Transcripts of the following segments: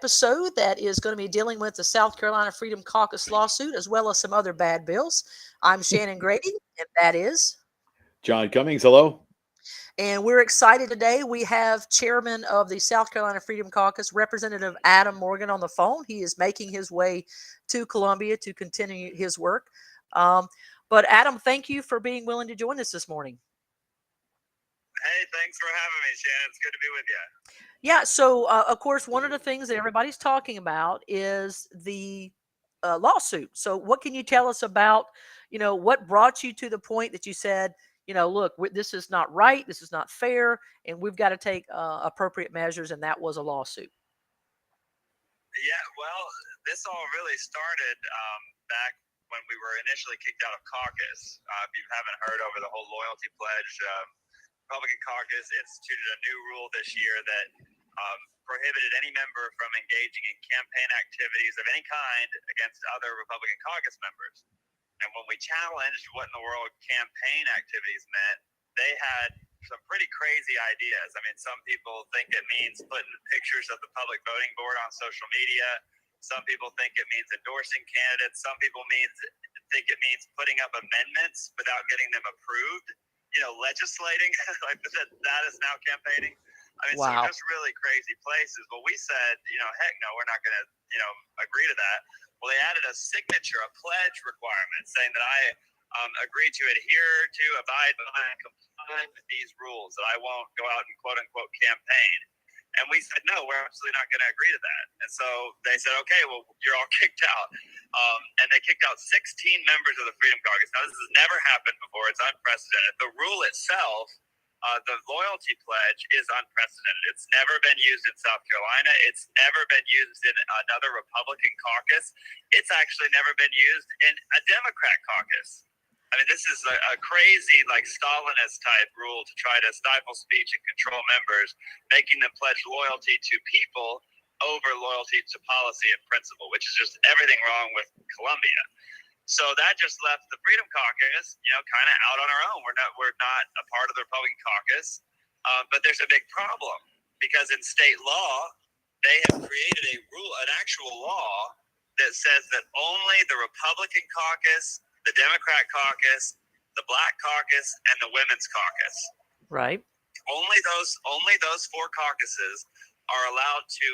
episode that is going to be dealing with the South Carolina Freedom Caucus lawsuit, as well as some other bad bills. I'm Shannon Grady, and that is. John Cummings, hello. And we're excited today. We have Chairman of the South Carolina Freedom Caucus, Representative Adam Morgan, on the phone. He is making his way to Columbia to continue his work. But Adam, thank you for being willing to join us this morning. Hey, thanks for having me, Shannon. It's good to be with you. Yeah, so of course, one of the things that everybody's talking about is the lawsuit. So, what can you tell us about, what brought you to the point that you said, look, this is not right, this is not fair, and we've got to take appropriate measures, and that was a lawsuit? Yeah, well, this all really started back when we were initially kicked out of caucus. If you haven't heard, over the whole loyalty pledge, Republican caucus instituted a new rule this year that prohibited any member from engaging in campaign activities of any kind against other Republican caucus members. And when we challenged what in the world campaign activities meant, they had some pretty crazy ideas. I mean, some people think it means putting pictures of the public voting board on social media. Some people think it means endorsing candidates. Some people think it means putting up amendments without getting them approved. Legislating, like that is now campaigning. I mean, Wow. So just really crazy places. Well, we said, heck no, we're not going to, agree to that. Well, they added a signature, a pledge requirement saying that I agree to adhere to, abide by, and comply with these rules, that I won't go out and quote unquote campaign. And we said, no, we're absolutely not going to agree to that. And so they said, okay, well, you're all kicked out. And they kicked out 16 members of the Freedom Caucus. Now, this has never happened before. It's unprecedented. The rule itself, the loyalty pledge, is unprecedented. It's never been used in South Carolina. It's never been used in another Republican caucus. It's actually never been used in a Democrat caucus. I mean, this is a crazy, like, Stalinist type rule to try to stifle speech and control members, making them pledge loyalty to people over loyalty to policy and principle, which is just everything wrong with Columbia. So that just left the Freedom Caucus, kind of out on our own. We're not a part of the Republican caucus, but there's a big problem because in state law, they have created an actual law that says that only the Republican caucus, the Democrat caucus, the Black caucus, and the Women's caucus. Right. Only those four caucuses are allowed to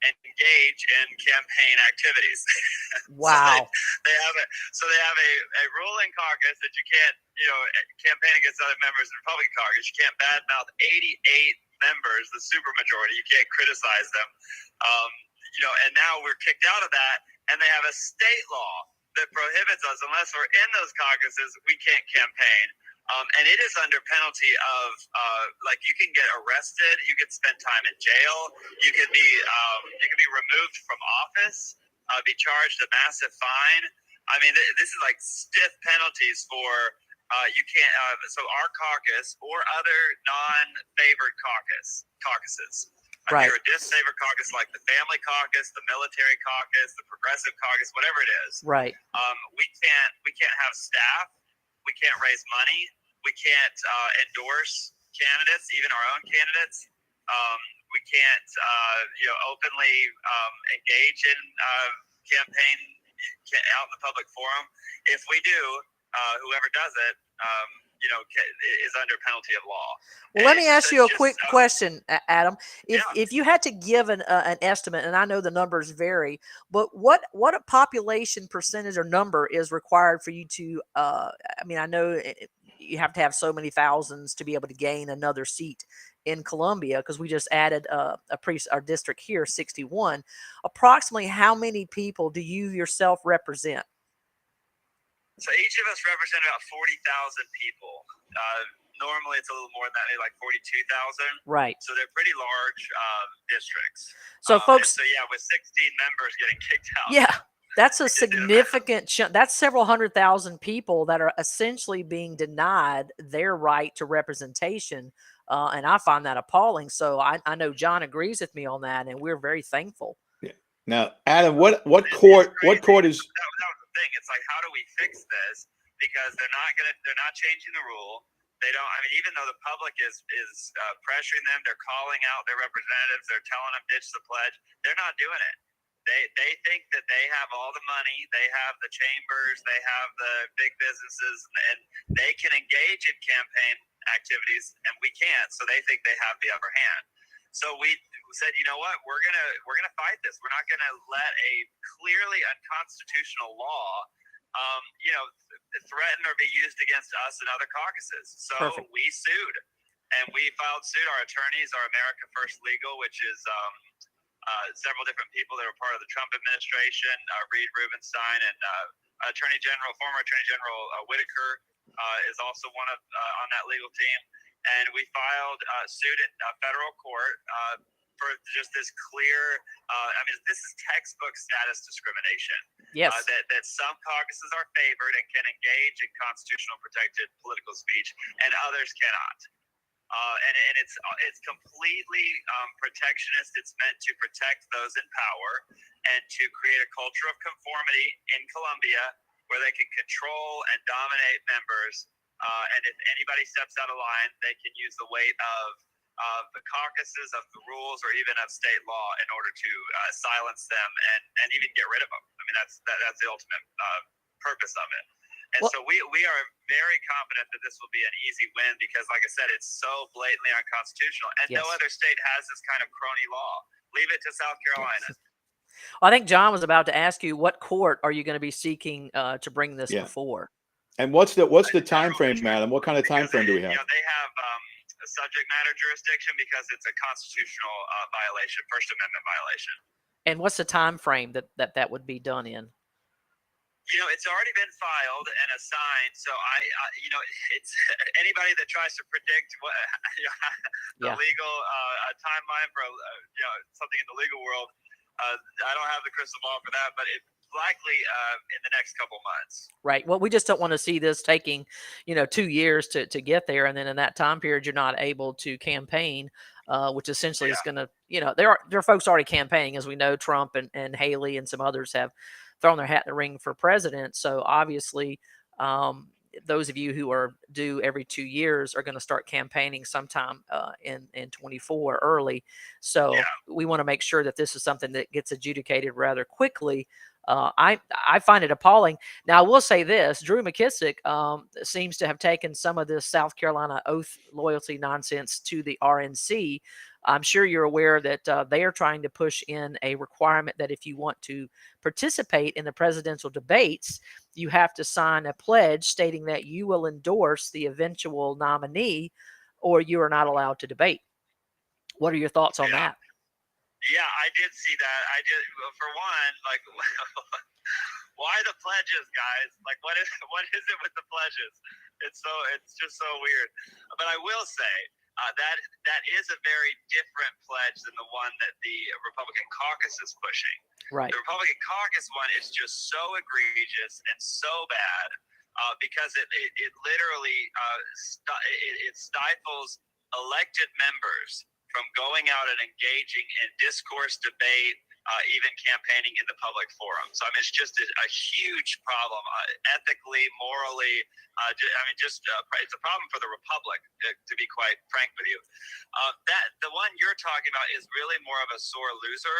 engage in campaign activities. Wow. So they have a ruling caucus that you can't, campaign against other members of the Republican caucus. You can't badmouth 88 members, the supermajority. You can't criticize them. And now we're kicked out of that, and they have a state law that prohibits us, unless we're in those caucuses, we can't campaign. And it is under penalty of, you can get arrested, you can spend time in jail, you can be removed from office, be charged a massive fine. I mean, this is like stiff penalties for you can't. So our caucus or other non-favored caucuses. Right. If you're a disfavored caucus, like the family caucus, the military caucus, the progressive caucus, whatever it is. Right. We can't have staff. We can't raise money. We can't endorse candidates, even our own candidates. We can't, openly engage in campaign out in the public forum. If we do, whoever does it, is under penalty of law. Well, let me ask you a quick just, question, Adam. Yeah. If you had to give an estimate, and I know the numbers vary, but what a population percentage or number is required for you to? I know you have to have so many thousands to be able to gain another seat in Columbia, because we just added our district here, 61. Approximately how many people do you yourself represent? So each of us represent about 40,000 people. Normally it's a little more than that, maybe like 42,000. Right. So they're pretty large districts. So folks. So yeah, with 16 members getting kicked out. Yeah. That's a significant chunk. That's several 100,000 people that are essentially being denied their right to representation. And I find that appalling. So I know John agrees with me on that, and we're very thankful. Yeah. Now, Adam, what court is? That was the thing. It's like, how do we fix this? Because they're not changing the rule. They don't. I mean, even though the public is pressuring them, they're calling out their representatives. They're telling them ditch the pledge. They're not doing it. They think that they have all the money. They have the chambers. They have the big businesses, and they can engage in campaign activities, and we can't. So they think they have the upper hand. So we said, you know what? We're gonna fight this. We're not gonna let a clearly unconstitutional law, threaten or be used against us and other caucuses. So Perfect. we sued, and we filed suit. Our attorneys are America First Legal, which is several different people that were part of the Trump administration, Reed Rubenstein, and former Attorney General Whitaker is also one of on that legal team. And we filed suit in federal court for just this clear. This is textbook status discrimination. Yes. That some caucuses are favored and can engage in constitutional protected political speech, and others cannot. And it's completely protectionist. It's meant to protect those in power and to create a culture of conformity in Colombia where they can control and dominate members. And if anybody steps out of line, they can use the weight of the caucuses, of the rules, or even of state law in order to silence them and even get rid of them. I mean, that's the ultimate purpose of it. And so we are very confident that this will be an easy win because, like I said, it's so blatantly unconstitutional. And no other state has this kind of crony law. Leave it to South Carolina. I think John was about to ask you, what court are you going to be seeking to bring this before? And what's the time frame, Adam? What kind of time frame do we have? They have a subject matter jurisdiction because it's a constitutional violation, First Amendment violation. And what's the time frame that would be done in? It's already been filed and assigned. So it's anybody that tries to predict what the legal timeline for something in the legal world. I don't have the crystal ball for that, but it's likely in the next couple months. Right. Well, we just don't want to see this taking 2 years to get there, and then in that time period you're not able to campaign, which essentially is going to there are folks already campaigning, as we know. Trump and Haley and some others have thrown their hat in the ring for president. So obviously, those of you who are due every 2 years are going to start campaigning sometime in 24 early. So we want to make sure that this is something that gets adjudicated rather quickly. I find it appalling. Now, I will say this: Drew McKissick seems to have taken some of this South Carolina oath loyalty nonsense to the RNC. I'm sure you're aware that they are trying to push in a requirement that if you want to participate in the presidential debates, you have to sign a pledge stating that you will endorse the eventual nominee, or you are not allowed to debate. What are your thoughts on that? Yeah, I did see that. For one, like, why the pledges, guys? Like, what is it with the pledges? It's just so weird. But I will say that is a very different pledge than the one that the Republican caucus is pushing. Right. The Republican caucus one is just so egregious and so bad because it literally it stifles elected members from going out and engaging in discourse, debate, even campaigning in the public forum. So, it's just a huge problem ethically, morally. It's a problem for the Republic, to be quite frank with you. The one you're talking about is really more of a sore loser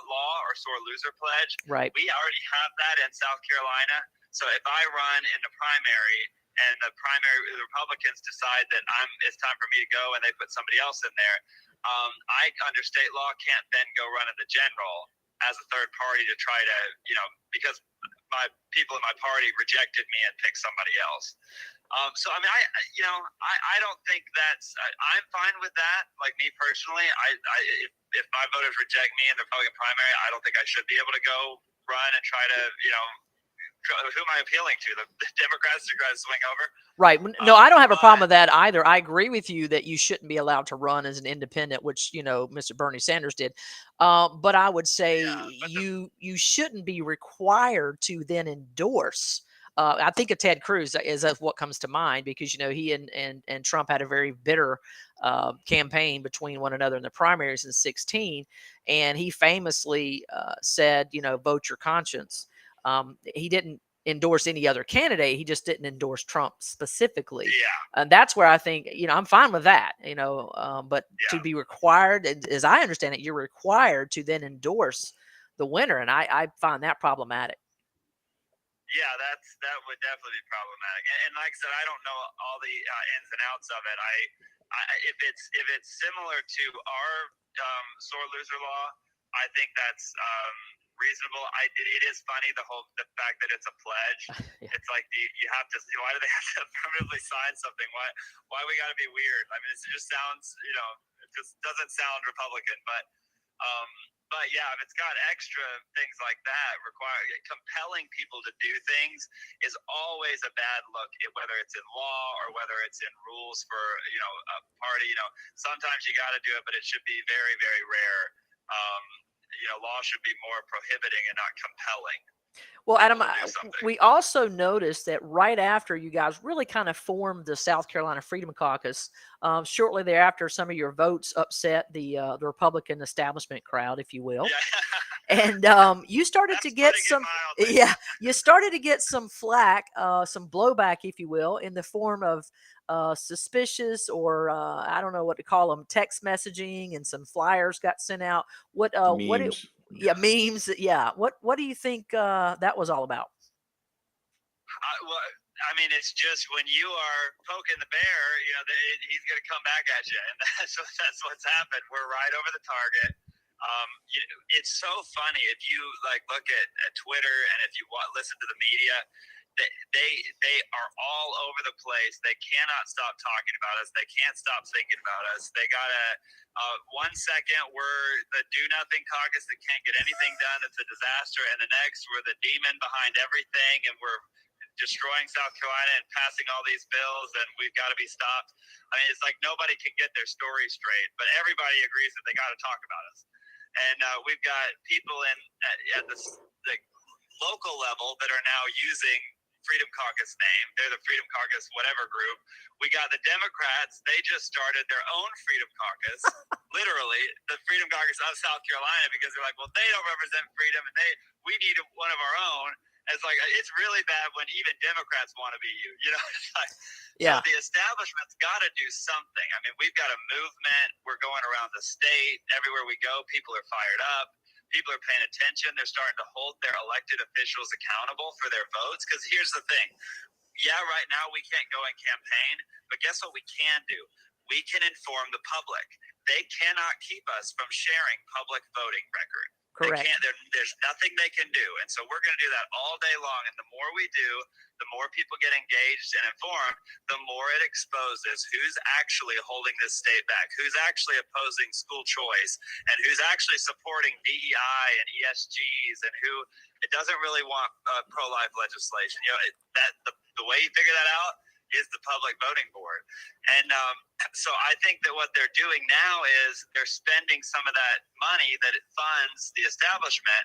law or sore loser pledge. Right. We already have that in South Carolina. So if I run in the primary and the Republicans decide that it's time for me to go and they put somebody else in there, I, under state law, can't then go run in the general as a third party to try to, because my people in my party rejected me and picked somebody else. I don't think I'm fine with that. Like, me personally, if my voters reject me in the Republican primary, I don't think I should be able to go run and try to, who am I appealing to? The Democrats to try to swing over? Right. No, I don't have a problem with that either. I agree with you that you shouldn't be allowed to run as an independent, which, Mr. Bernie Sanders did. But I would say you shouldn't be required to then endorse. I think of Ted Cruz is what comes to mind because, he and Trump had a very bitter campaign between one another in the primaries in 2016. And he famously said, vote your conscience. He didn't endorse any other candidate. He just didn't endorse Trump specifically. Yeah. And that's where I think, I'm fine with that, but to Yeah. be required, as I understand it, you're required to then endorse the winner. And I find that problematic. Yeah, that would definitely be problematic. And like I said, I don't know all the ins and outs of it. If it's similar to our sore loser law, I think that's reasonable. It is funny the fact that it's a pledge. Yeah. It's like you have to. Why do they have to affirmatively sign something? Why we got to be weird? I mean, it just sounds it just doesn't sound Republican, but. But yeah, if it's got extra things like that, compelling people to do things is always a bad look, whether it's in law or whether it's in rules for a party. Sometimes you got to do it, but it should be very, very rare. Law should be more prohibiting and not compelling. Well, Adam, we also noticed that right after you guys really kind of formed the South Carolina Freedom Caucus, shortly thereafter, some of your votes upset the Republican establishment crowd, if you will. Yeah. And you started to get you started to get some flack, some blowback, if you will, in the form of suspicious or I don't know what to call them, text messaging, and some flyers got sent out. Memes. Memes. Yeah. What do you think that was all about? Well, I mean, it's just when you are poking the bear, he's going to come back at you, and that's what's happened. We're right over the target. It's so funny if you look at Twitter and if you listen to the media. They are all over the place. They cannot stop talking about us. They can't stop thinking about us. They gotta 1 second we're the do nothing caucus that can't get anything done. It's a disaster, and the next we're the demon behind everything, and we're destroying South Carolina and passing all these bills, and we've got to be stopped. I mean, it's like nobody can get their story straight, but everybody agrees that they got to talk about us. And we've got people at the local level that are now using Freedom Caucus name. They're the Freedom Caucus whatever group. We got the Democrats. They just started their own Freedom Caucus, literally the Freedom Caucus of South Carolina, because they're like, well, they don't represent freedom, and we need one of our own. And it's like, it's really bad when even Democrats want to be you. Yeah. So the establishment's got to do something. I mean, we've got a movement. We're going around the state. Everywhere we go, people are fired up. People are paying attention. They're starting to hold their elected officials accountable for their votes. Because here's the thing. Yeah, right now we can't go and campaign, but guess what we can do? We can inform the public. They cannot keep us from sharing public voting record. Correct. There's nothing they can do. And so we're going to do that all day long. And the more we do, the more people get engaged and informed, the more it exposes who's actually holding this state back, who's actually opposing school choice, and who's actually supporting DEI and ESGs, and who it doesn't really want pro-life legislation. The way you figure that out is the public voting board. And so I think that what they're doing now is they're spending some of that money that it funds the establishment,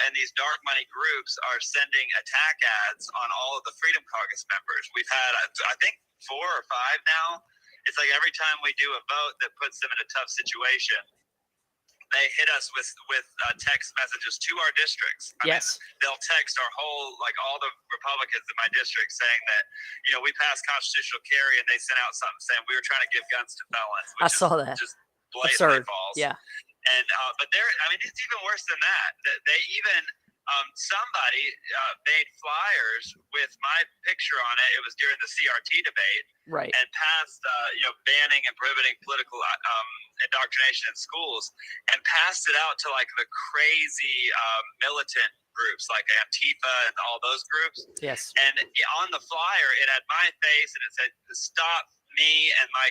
and these dark money groups are sending attack ads on all of the Freedom Caucus members. We've had, I think, 4 or 5 now. It's like every time we do a vote that puts them in a tough situation, they hit us with text messages to our districts. I mean, they'll text our whole, all the Republicans in my district saying that, we passed constitutional carry, and they sent out something saying we were trying to give guns to felons. Which I saw that. Just blatantly absurd. False. Yeah. And but it's even worse than that. They even somebody made flyers with my picture on it. It was during the CRT debate, right? And passed banning and prohibiting political indoctrination in schools, and passed it out to the crazy militant groups like Antifa and all those groups. Yes. And on the flyer, it had my face, and it said, "Stop me and my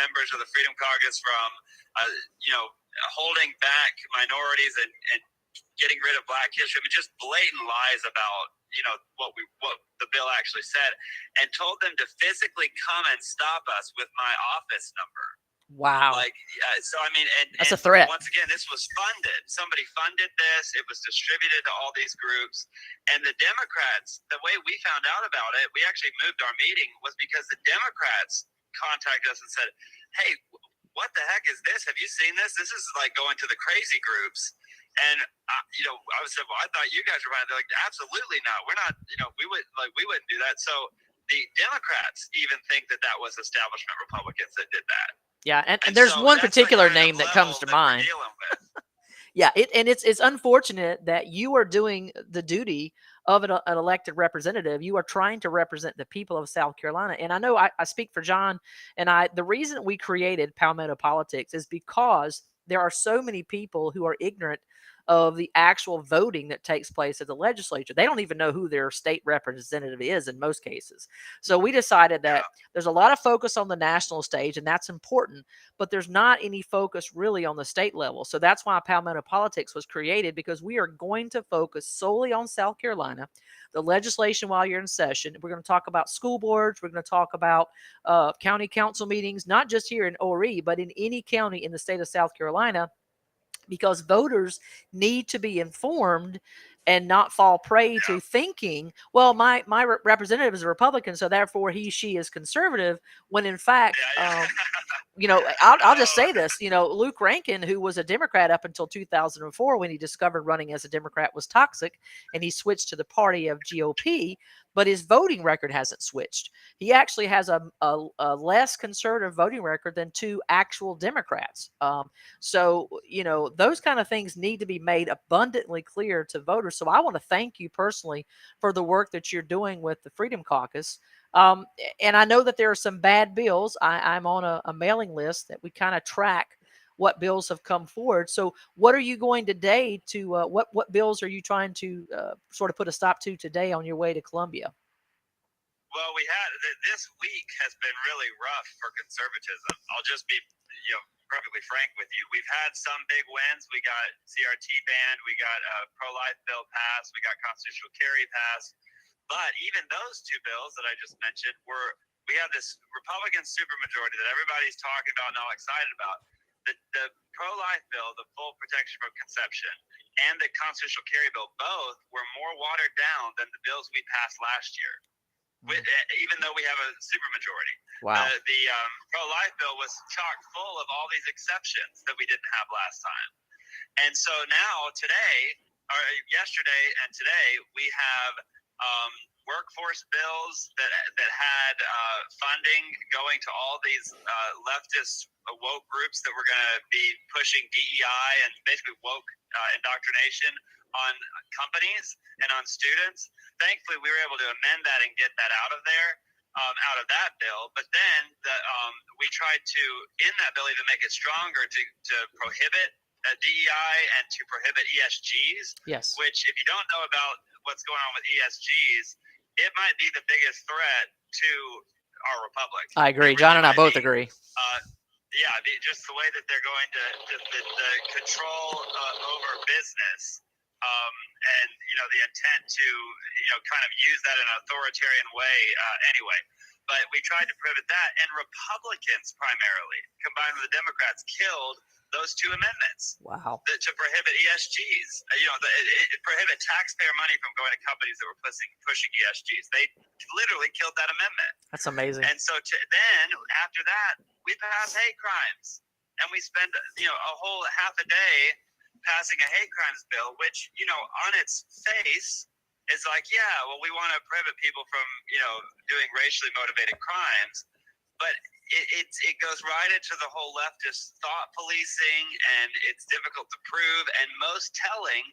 members of the Freedom Caucus from holding back minorities and getting rid of Black history." I mean, just blatant lies about what the bill actually said, and told them to physically come and stop us with my office number. Wow. So I mean, that's a threat. Once again, this was funded. Somebody funded this. It was distributed to all these groups. And the Democrats, the way we found out about it, we actually moved our meeting, was because the Democrats contacted us and said, "Hey, what the heck is this? Have you seen this? This is going to the crazy groups." And I was said, well, I thought you guys were fine. They're like, absolutely not. We're not. We wouldn't do that. So the Democrats even think that was establishment Republicans that did that. Yeah, and And there's so one that's the particular kind name of that comes level to that we're mind. dealing with. Yeah, it's unfortunate that you are doing the duty of an elected representative. You are trying to represent the people of South Carolina. And I know I speak for John and the reason we created Palmetto Politics is because there are so many people who are ignorant of the actual voting that takes place at the legislature. They don't even know who their state representative is in most cases. So we decided that there's a lot of focus on the national stage, and that's important, but there's not any focus really on the state level. So that's why Palmetto Politics was created, because we are going to focus solely on South Carolina, the legislation while you're in session. We're going to talk about school boards. We're going to talk about county council meetings, not just here in Horry, but in any county in the state of South Carolina, because voters need to be informed and not fall prey to thinking, well, my representative is a Republican, so therefore she is conservative, when in fact, I'll just say this, Luke Rankin, who was a Democrat up until 2004, when he discovered running as a Democrat was toxic, and he switched to the party of GOP, but his voting record hasn't switched. He actually has a less conservative voting record than two actual Democrats. So, those kind of things need to be made abundantly clear to voters. So I want to thank you personally for the work that you're doing with the Freedom Caucus. And I know that there are some bad bills. I'm on a mailing list that we kind of track what bills have come forward. So what are you going today to, what bills are you trying to sort of put a stop to today on your way to Columbia? Well, this week has been really rough for conservatism. I'll just be, perfectly frank with you. We've had some big wins. We got CRT banned. We got a pro-life bill passed. We got constitutional carry passed. But even those two bills that I just mentioned we have this Republican supermajority that everybody's talking about and all excited about. The pro-life bill, the full protection from conception, and the constitutional carry bill, both were more watered down than the bills we passed last year. Even though we have a supermajority. Wow. The pro-life bill was chock full of all these exceptions that we didn't have last time. And so now, yesterday and today, we have workforce bills that had funding going to all these leftist woke groups that were going to be pushing DEI and basically woke indoctrination on companies and on students. Thankfully, we were able to amend that and get that out of there, out of that bill. But then we tried to, in that bill, even make it stronger to prohibit DEI and to prohibit ESGs. Yes. Which, if you don't know about what's going on with ESGs, it might be the biggest threat to our republic. I agree. John and I both agree. Just the way that they're going to the control over business. And the intent to kind of use that in an authoritarian way anyway. But we tried to prohibit that, and Republicans primarily, combined with the Democrats, killed those two amendments. Wow. To prohibit ESGs. It prohibit taxpayer money from going to companies that were pushing ESGs. They literally killed that amendment. That's amazing. And so then after that, we pass hate crimes, and we spend a whole half a day passing a hate crimes bill, which, on its face is like, we want to prohibit people from, doing racially motivated crimes. But it goes right into the whole leftist thought policing, and it's difficult to prove. And most telling,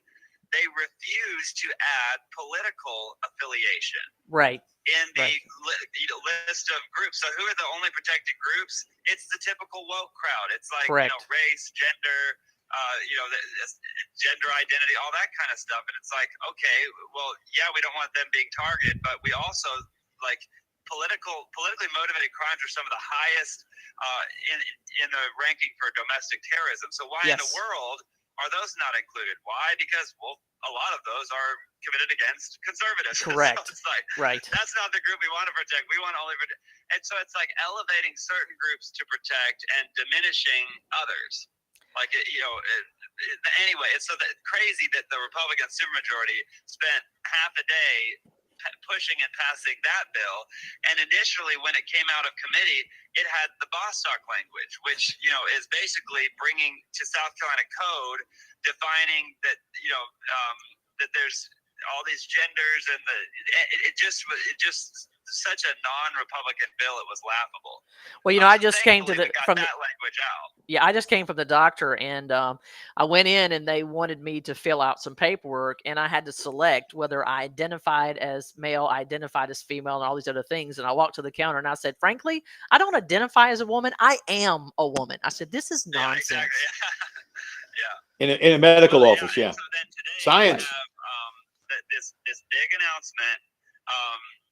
they refuse to add political affiliation. Right. In the list of groups. So who are the only protected groups? It's the typical woke crowd. It's like, race, gender, gender identity, all that kind of stuff. And it's like, okay, well, we don't want them being targeted, but we also politically motivated crimes are some of the highest in the ranking for domestic terrorism. So why in the world are those not included? Why? Because, a lot of those are committed against conservatives. Correct. So it's like, right. That's not the group we want to protect. We want to only protect. And so it's like elevating certain groups to protect and diminishing others. Like, anyway, it's so that crazy that the Republican supermajority spent half a day pushing and passing that bill. And initially, when it came out of committee, it had the Bostock language, which is basically bringing to South Carolina code, defining that that there's all these genders, and it just such a non-Republican bill. It was laughable. Well, I just came to got that language out. Yeah, I just came from the doctor, and I went in, and they wanted me to fill out some paperwork, and I had to select whether I identified as male, identified as female, and all these other things. And I walked to the counter, and I said, frankly, I don't identify as a woman. I am a woman. I said, this is nonsense. Yeah, exactly. Yeah. In a medical office, yeah. So then today Science. we have this big announcement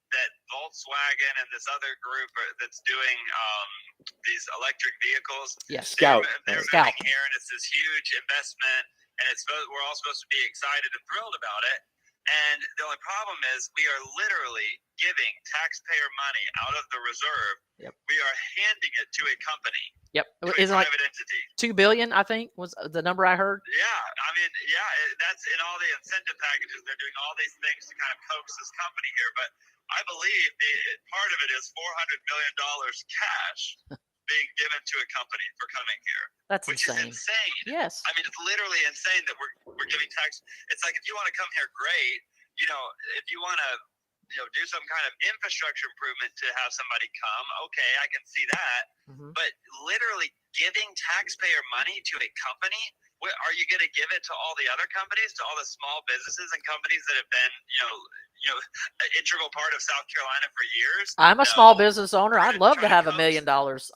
that Volkswagen and this other group that's doing these electric vehicles. Yes, Scout. They're Scout. moving here, and it's this huge investment, and we're all supposed to be excited and thrilled about it. And the only problem is we are literally giving taxpayer money out of the reserve. Yep. We are handing it to a company. Yep. To Isn't a like private entity. $2 billion, I think, was the number I heard. Yeah, I mean, that's in all the incentive packages. They're doing all these things to kind of coax this company here, but I believe part of it is $400 million cash being given to a company for coming here. That's which insane. is insane. Yes. I mean, it's literally insane that we're giving tax. It's like, if you want to come here, great. If you want to do some kind of infrastructure improvement to have somebody come, okay, I can see that. Mm-hmm. But literally giving taxpayer money to a company, are you going to give it to all the other companies, to all the small businesses and companies that have been, an integral part of South Carolina for years? I'm a small business owner. I'd love to try to have $1 coax. million.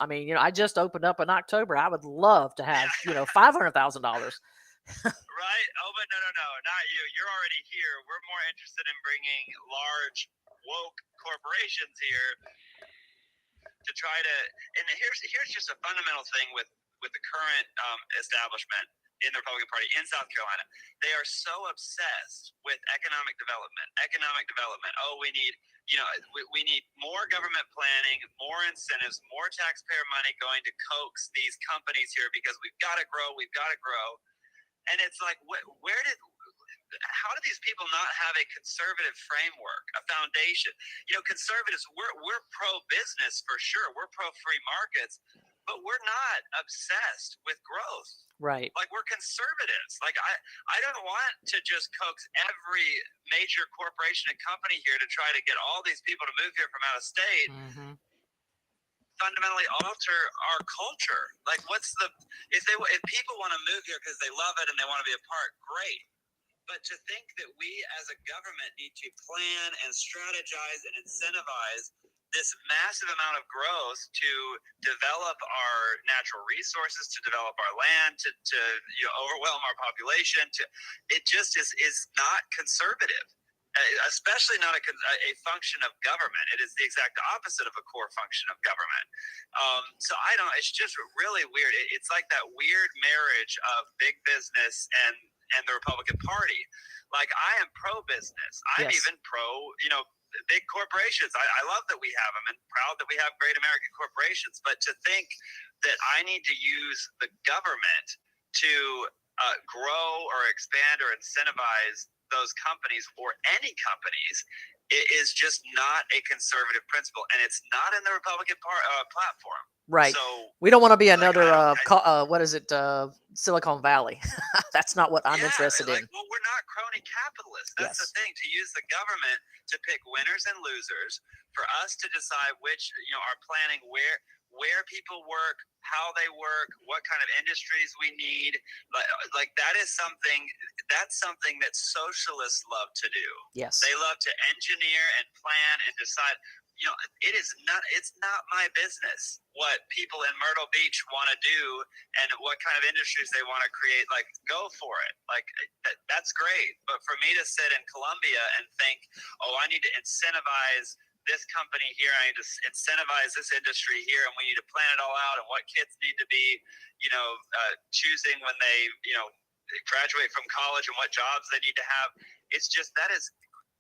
I mean, I just opened up in October. I would love to have, $500,000. Right? Oh, but no, not you. You're already here. We're more interested in bringing large, woke corporations here to try to. And here's just a fundamental thing with the current establishment in the Republican Party in South Carolina. They are so obsessed with economic development. Oh, we need, we need more government planning, more incentives, more taxpayer money going to coax these companies here because we've got to grow. And it's like, how do these people not have a conservative framework, a foundation? Conservatives, we're pro-business for sure. We're pro-free markets, but we're not obsessed with growth. Right. Like, we're conservatives. Like, I don't want to just coax every major corporation and company here to try to get all these people to move here from out of state. Mm-hmm. Fundamentally alter our culture. Like, if people want to move here because they love it and they want to be a part, great. But to think that we as a government need to plan and strategize and incentivize this massive amount of growth to develop our natural resources, to develop our land, to overwhelm our population, it just is not conservative. Especially not a function of government. It is the exact opposite of a core function of government. So it's just really weird. It's like that weird marriage of big business and the Republican Party. Like, I am pro-business. I'm even pro, big corporations. I love that we have them and proud that we have great American corporations. But to think that I need to use the government to grow or expand or incentivize those companies or any companies, it is just not a conservative principle, and it's not in the Republican platform. Right. So we don't want to be another Silicon Valley. That's not what I'm interested in. Well, we're not crony capitalists. That's the thing, to use the government to pick winners and losers, for us to decide which, are planning where people work, how they work, what kind of industries we need. Like that's something that socialists love to do. Yes. They love to engineer and plan and decide. It's not my business what people in Myrtle Beach want to do and what kind of industries they want to create. Like, go for it. Like, that's great. But for me to sit in Columbia and think, oh, I need to incentivize this company here, I need to incentivize this industry here, and we need to plan it all out, and what kids need to be, choosing when they, graduate from college, and what jobs they need to have. It's just, that is,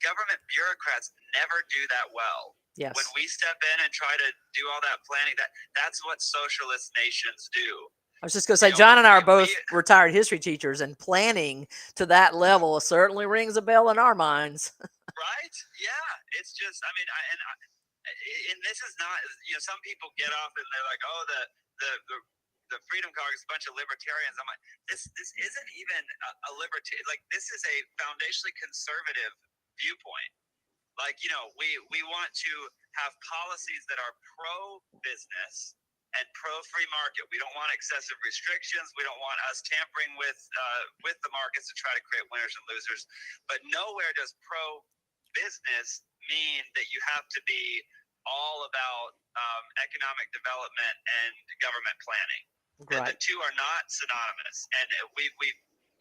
government bureaucrats never do that well. Yes. When we step in and try to do all that planning, that's what socialist nations do. I was just going to say, John and I are both retired history teachers, and planning to that level certainly rings a bell in our minds. Right? Yeah, it's just, I mean, and this is not, some people get off and they're like, oh, the Freedom Caucus, a bunch of libertarians. I'm like, this isn't even a libertarian. Like, this is a foundationally conservative viewpoint. Like, we want to have policies that are pro-business and pro-free market. We don't want excessive restrictions. We don't want us tampering with the markets to try to create winners and losers. But nowhere does pro-business mean that you have to be all about economic development and government planning. Right. And the two are not synonymous. And we've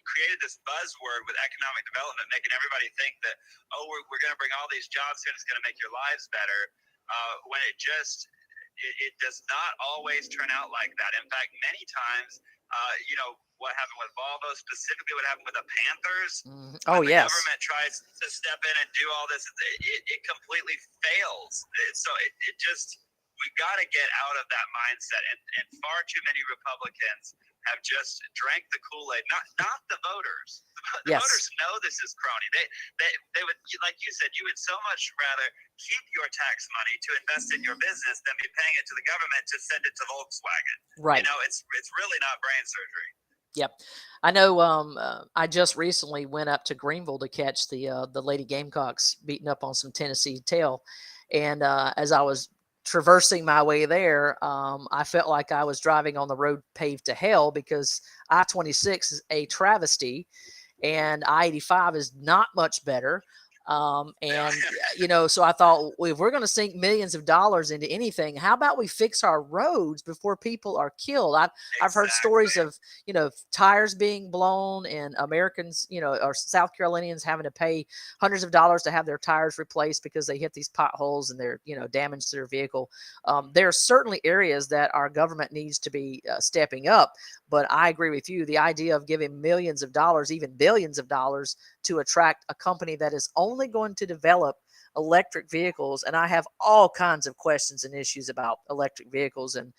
created this buzzword with economic development, making everybody think that, oh, we're going to bring all these jobs in, it's going to make your lives better, when it does not always turn out like that. In fact, many times, what happened with Volvo, specifically what happened with the Panthers. Oh, when yes. the government tries to step in and do all this, it completely fails. We've got to get out of that mindset. And far too many Republicans have just drank the Kool-Aid. Not the voters. The Yes. voters know this is crony. They would, like you said, you would so much rather keep your tax money to invest in your business than be paying it to the government to send it to Volkswagen. Right. It's really not brain surgery. Yep. I know I just recently went up to Greenville to catch the Lady Gamecocks beating up on some Tennessee tail. And as I was traversing my way there, I felt like I was driving on the road paved to hell, because I-26 is a travesty and I-85 is not much better. So I thought, well, if we're going to sink millions of dollars into anything, how about we fix our roads before people are killed? I've heard stories of, tires being blown and Americans, or South Carolinians having to pay hundreds of dollars to have their tires replaced because they hit these potholes and they're, damage to their vehicle. There are certainly areas that our government needs to be stepping up. But I agree with you. The idea of giving millions of dollars, even billions of dollars, to attract a company that is only going to develop electric vehicles. And I have all kinds of questions and issues about electric vehicles and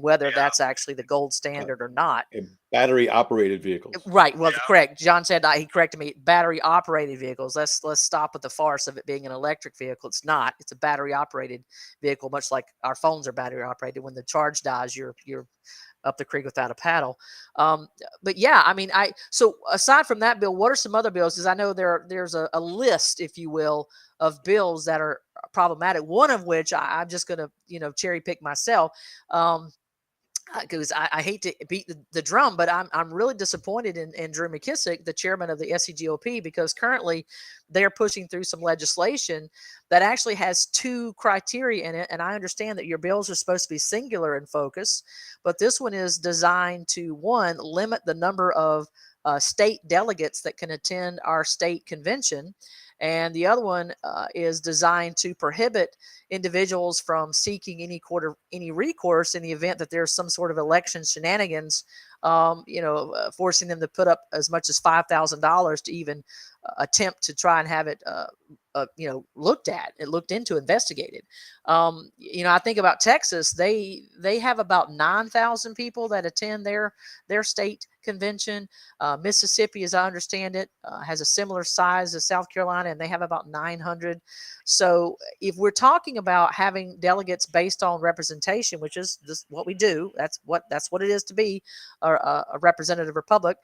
whether that's actually the gold standard or not. Battery operated vehicles. Right. Well, correct. John said, he corrected me, battery operated vehicles. Let's stop with the farce of it being an electric vehicle. It's not. It's a battery operated vehicle, much like our phones are battery operated. When the charge dies, you're up the creek without a paddle. But yeah, I mean, so aside from that bill, what are some other bills? Because I know there's a list, if you will, of bills that are problematic. One of which I'm just going to, cherry pick myself. Because I hate to beat the drum, but I'm really disappointed in Drew McKissick, the chairman of the SCGOP, because currently they're pushing through some legislation that actually has two criteria in it. And I understand that your bills are supposed to be singular in focus, but this one is designed to, one, limit the number of state delegates that can attend our state convention. And the other one is designed to prohibit individuals from seeking any recourse in the event that there's some sort of election shenanigans, forcing them to put up as much as $5,000 to even attempt to try and have it, looked into, investigated. I think about Texas. They have about 9,000 people that attend their state convention. Mississippi, as I understand it, has a similar size as South Carolina, and they have about 900. So if we're talking about having delegates based on representation, which is just what we do, that's what it is to be a representative republic,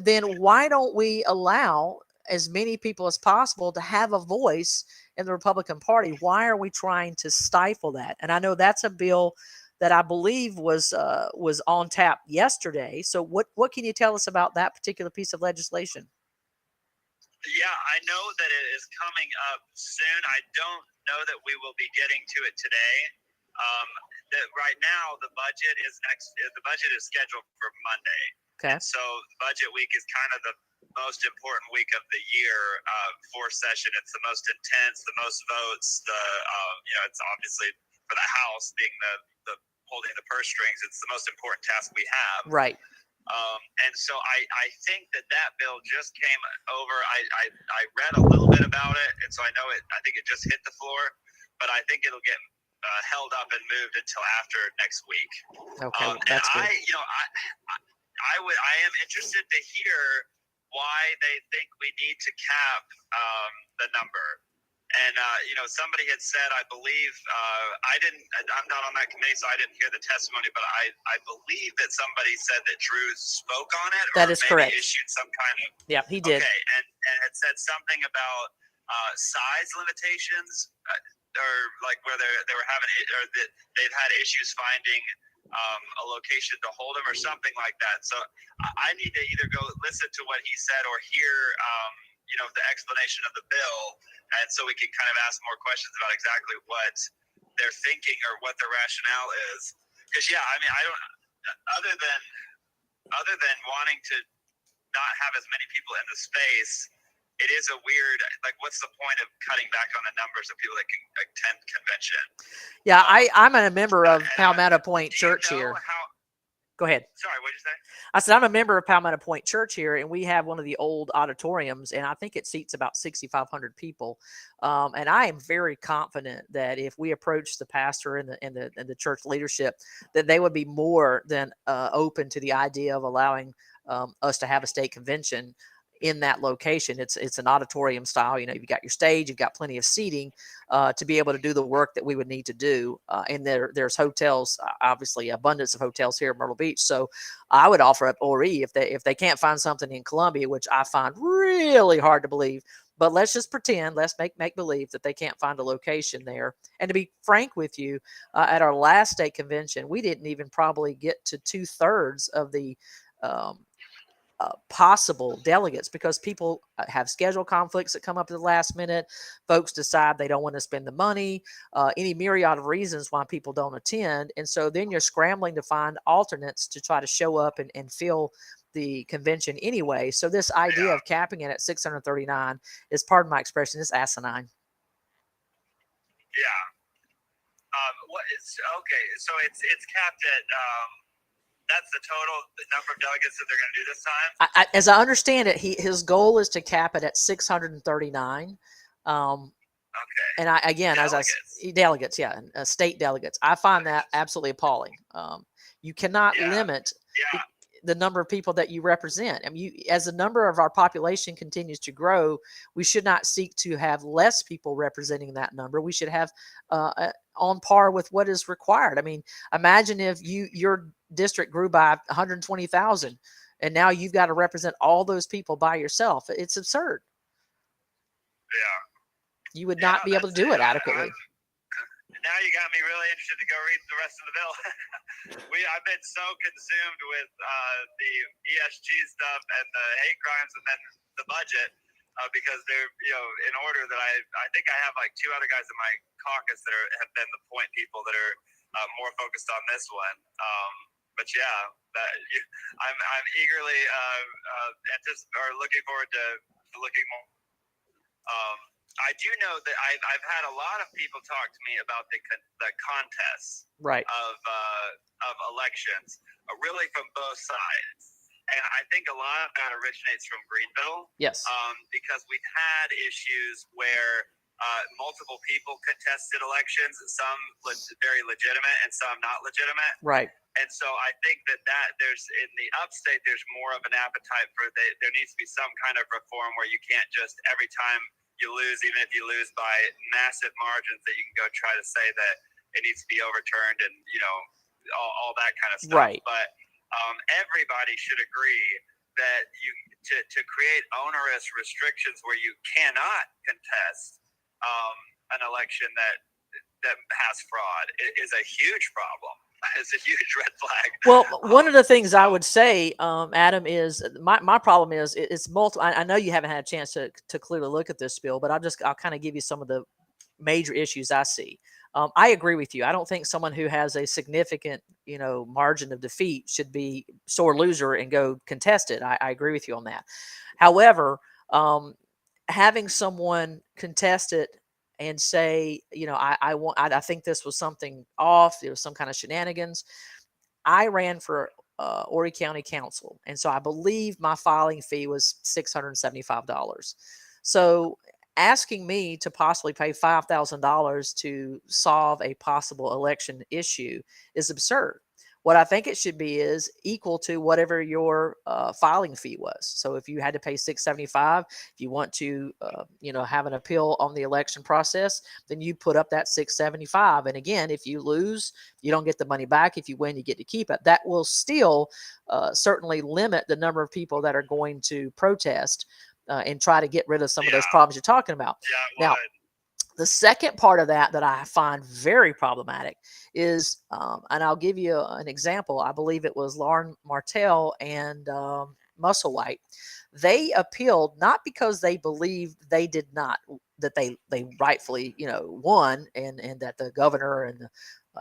then why don't we allow as many people as possible to have a voice in the Republican Party? Why are we trying to stifle that? And I know that's a bill that I believe was on tap yesterday. So what can you tell us about that particular piece of legislation? Yeah, I know that it is coming up soon. I don't know that we will be getting to it today. Right now, the budget is scheduled for Monday. Okay. And so the budget week is kind of the most important week of the year for session. It's the most intense, the most votes. It's obviously for the House being the holding the purse strings. It's the most important task we have. Right. And so I think that bill just came over. I read a little bit about it, and so I know it. I think it just hit the floor, but I think it'll get held up and moved until after next week. Okay, that's good. I am interested to hear why they think we need to cap the number. And somebody had said, I believe, I'm not on that committee, so I didn't hear the testimony, but I believe that somebody said that Drew spoke on it, That or is maybe correct. issued some kind of. Yeah, he did. Okay, and had said something about size limitations, or like where they were having it, or that they've had issues finding a location to hold them, or something like that. So I need to either go listen to what he said or hear the explanation of the bill, and so we can kind of ask more questions about exactly what they're thinking or what their rationale is. Because I mean, I don't, other than wanting to not have as many people in the space, it is a weird, like, what's the point of cutting back on the numbers of people that can attend convention? Yeah, I'm a member of Palmetto Point do you Church know here. how? Go ahead. Sorry, what did you say? I said I'm a member of Palmetto Point Church here, and we have one of the old auditoriums, and I think it seats about 6,500 people. And I am very confident that if we approach the pastor and the church leadership, that they would be more than open to the idea of allowing us to have a state convention in that location. It's an auditorium style. You've got your stage, you've got plenty of seating to be able to do the work that we would need to do. And there's hotels, obviously abundance of hotels here in Myrtle Beach. So I would offer up ORE if they can't find something in Columbia, which I find really hard to believe. But let's just pretend, let's make believe that they can't find a location there. And to be frank with you, at our last state convention, we didn't even probably get to 2/3 of the possible delegates because people have schedule conflicts that come up at the last minute. Folks decide they don't want to spend the money, any myriad of reasons why people don't attend. And so then you're scrambling to find alternates to try to show up and fill the convention anyway. So this idea of capping it at 639 is, pardon my expression, is asinine. Yeah. Okay? So it's capped at. That's the total number of delegates that they're going to do this time? As I understand it, his goal is to cap it at 639. Okay. And delegates, yeah, state delegates. I find that absolutely appalling. You cannot limit the number of people that you represent. I mean, as the number of our population continues to grow, we should not seek to have less people representing that number. We should have on par with what is required. I mean, imagine if your district grew by 120,000 and now you've got to represent all those people by yourself. It's absurd. Yeah. You would not be able to do it adequately. Now you got me really interested to go read the rest of the bill. I've been so consumed with the ESG stuff and the hate crimes and then the budget because they're in order that I think I have like two other guys in my caucus that have been the point people that are more focused on this one. But I'm eagerly looking forward to looking more. I do know that I've had a lot of people talk to me about the contests of elections, really from both sides. And I think a lot of that originates from Greenville. Yes. Because we've had issues where multiple people contested elections, some very legitimate and some not legitimate. Right. And so I think that there's in the upstate, there's more of an appetite for there needs to be some kind of reform where you can't just every time you lose, even if you lose by massive margins, that you can go try to say that it needs to be overturned and all that kind of stuff. Right. But everybody should agree that to create onerous restrictions where you cannot contest an election that has fraud is a huge problem. It's a huge red flag. Well, one of the things I would say, Adam, is my problem is it's multiple. I know you haven't had a chance to clearly look at this bill, but I'll kind of give you some of the major issues I see. I agree with you. I don't think someone who has a significant, margin of defeat should be sore loser and go contest it. I agree with you on that. However, having someone contest it and say, I think this was something off. There was some kind of shenanigans. I ran for Horry County Council, and so I believe my filing fee was $675. So asking me to possibly pay $5,000 to solve a possible election issue is absurd. What I think it should be is equal to whatever your filing fee was. So if you had to pay $675, if you want to, have an appeal on the election process, then you put up that $675. And again, if you lose, you don't get the money back. If you win, you get to keep it. That will still certainly limit the number of people that are going to protest and try to get rid of some of those problems you're talking about. Yeah, now, the second part of that I find very problematic is, and I'll give you an example. I believe it was Lauren Martell and Musselwhite. They appealed not because they believed they did not, that they rightfully won, and that the governor and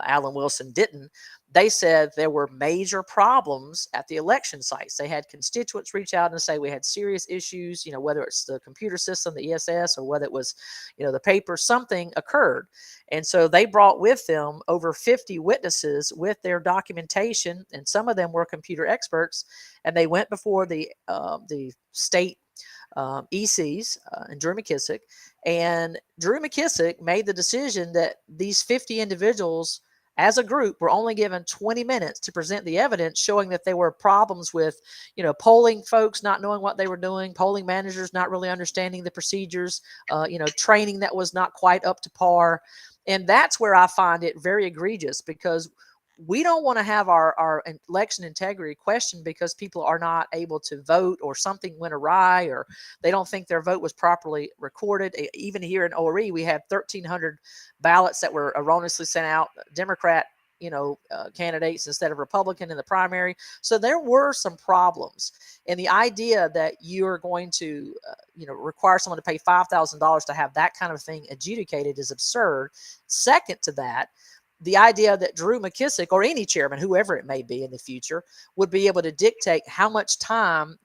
Alan Wilson didn't. They said there were major problems at the election sites. They had constituents reach out and say we had serious issues, whether it's the computer system, the ESS, or whether it was, the paper, something occurred. And so they brought with them over 50 witnesses with their documentation, and some of them were computer experts, and they went before the state ECs and Drew McKissick. And Drew McKissick made the decision that these 50 individuals as a group were only given 20 minutes to present the evidence showing that there were problems with, polling folks not knowing what they were doing, polling managers not really understanding the procedures, training that was not quite up to par. And that's where I find it very egregious, because we don't want to have our election integrity questioned because people are not able to vote, or something went awry, or they don't think their vote was properly recorded. Even here in ORE, we had 1,300 ballots that were erroneously sent out, Democrat, candidates instead of Republican in the primary. So there were some problems. And the idea that you're going to, require someone to pay $5,000 to have that kind of thing adjudicated is absurd. Second to that, the idea that Drew McKissick, or any chairman, whoever it may be in the future, would be able to dictate how much time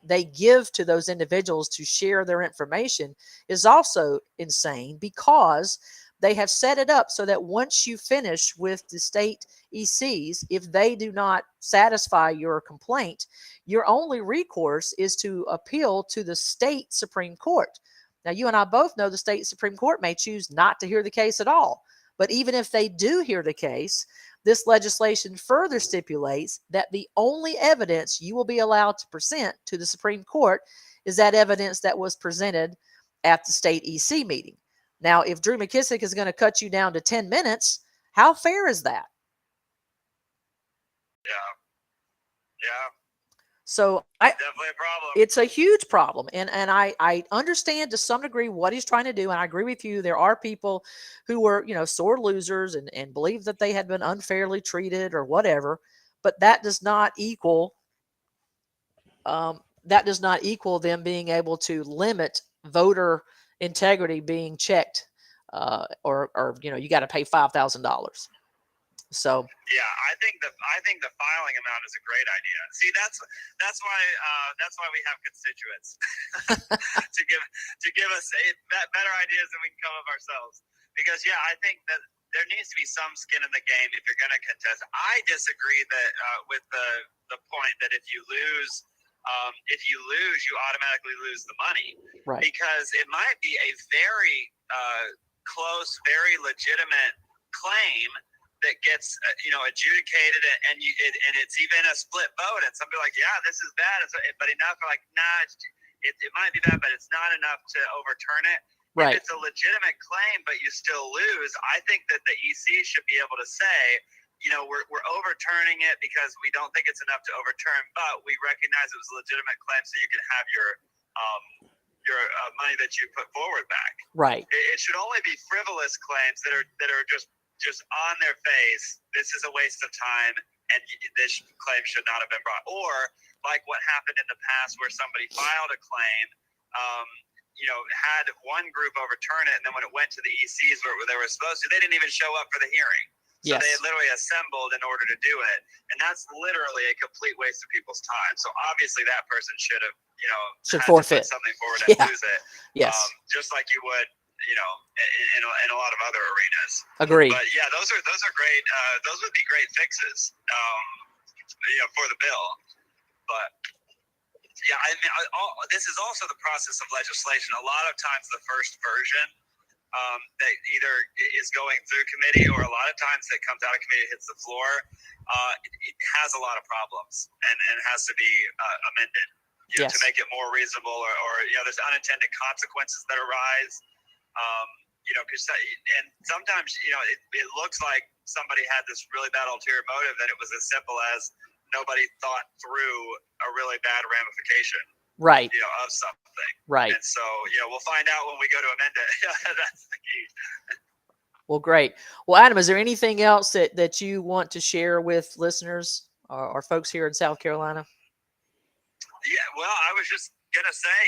they give to those individuals to share their information is also insane, because they have set it up so that once you finish with the state ECs, if they do not satisfy your complaint, your only recourse is to appeal to the state Supreme Court. Now, you and I both know the state Supreme Court may choose not to hear the case at all. But even if they do hear the case, this legislation further stipulates that the only evidence you will be allowed to present to the Supreme Court is that evidence that was presented at the state EC meeting. Now, if Drew McKissick is going to cut you down to 10 minutes, how fair is that? Yeah. So definitely a problem. It's a huge problem. And I understand to some degree what he's trying to do. And I agree with you. There are people who were, sore losers and believe that they had been unfairly treated or whatever. But that does not equal them being able to limit voter integrity being checked, or you got to pay $5,000. So yeah, I think the filing amount is a great idea. See, that's why we have constituents to give us better ideas than we can come up ourselves. Because I think that there needs to be some skin in the game if you're going to contest. I disagree that with the point that if you lose, you automatically lose the money. Right. Because it might be a very close, very legitimate claim that gets adjudicated, and it's even a split vote, and somebody like, yeah, this is bad, but enough are like, nah, it might be bad, but it's not enough to overturn it. Right. If it's a legitimate claim but you still lose, I think that the EC should be able to say, we're overturning it because we don't think it's enough to overturn, but we recognize it was a legitimate claim, so you can have your money that you put forward back. Right. It should only be frivolous claims that are just on their face. This is a waste of time, and this claim should not have been brought. Or like what happened in the past, where somebody filed a claim, had one group overturn it, and then when it went to the ECs where they were supposed to, they didn't even show up for the hearing. So yes. They had literally assembled in order to do it, and that's literally a complete waste of people's time. So obviously that person should have, should had forfeit, to put something forward and lose it. Yes. Just like you would, in a lot of other arenas. Agreed. But yeah, those are great. Those would be great fixes, for the bill. But yeah, this is also the process of legislation. A lot of times, the first version that either is going through committee or a lot of times that comes out of committee and hits the floor, it has a lot of problems and has to be amended, Yes. to make it more reasonable, or there's unintended consequences that arise. Because and sometimes it looks like somebody had this really bad ulterior motive, that it was as simple as nobody thought through a really bad ramification, Right. of something. Right. And so, we'll find out when we go to amend it. That's the key. Well, great. Well, Adam, is there anything else that you want to share with listeners or folks here in South Carolina? Yeah, well, I was just gonna say,